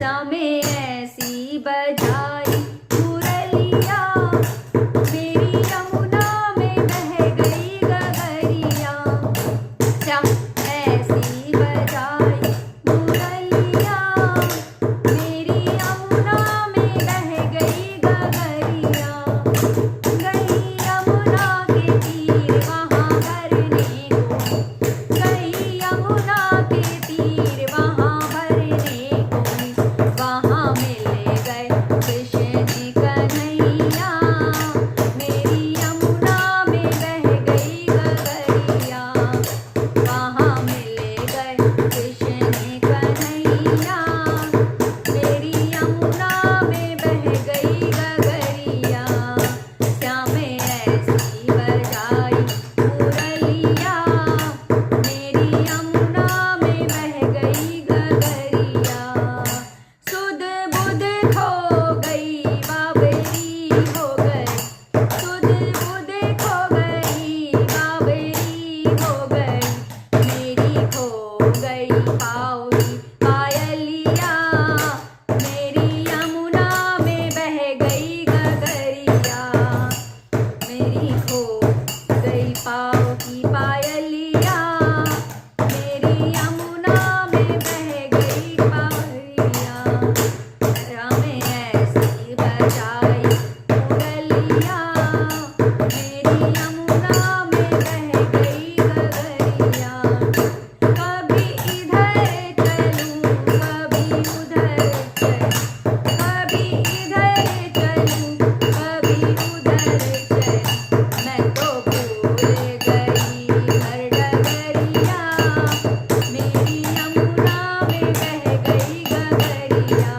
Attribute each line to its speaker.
Speaker 1: श्यामे ऐसी बजाई मुरलिया, मेरी यमुना में बह गई गगरिया। श्याम ऐसी बजाई मुरलिया, मेरी यमुना में बह गई गगरिया। गई यमुना के तीर वहाँ भरने को, गई यमुना के तीर वहाँ भरने को। वहाँ मिल गए कृष्ण जी कन्हैया, मेरी यमुना में बह गई गगरिया। वहाँ मिल गए कृष्ण जी कन्हैया, मेरी यमुना में बह गई गगरिया। श्यामे ऐसी बजाई मुरलिया, मेरी यमुना में बह गई गगरिया। सुध बुध खो गई बाबरी हो गई, सुध बुध खो गई बाबरी हो गई। मेरी खो गई पाँव की पायलिया, मेरी यमुना में बह गई गगरिया। मेरी खो गई पाँव की पायलिया, मेरी यमुना में बह गई पायलिया। श्यामे ऐसी बजाई मुरलिया, मेरी यमुना में बह गई गगरिया। कभी इधर चलूं कभी उधर चलूं, कभी इधर चलूं कभी उधर चलूं। मैं तो भूल गई हर डगरिया, मेरी यमुना में बह गई गगरिया।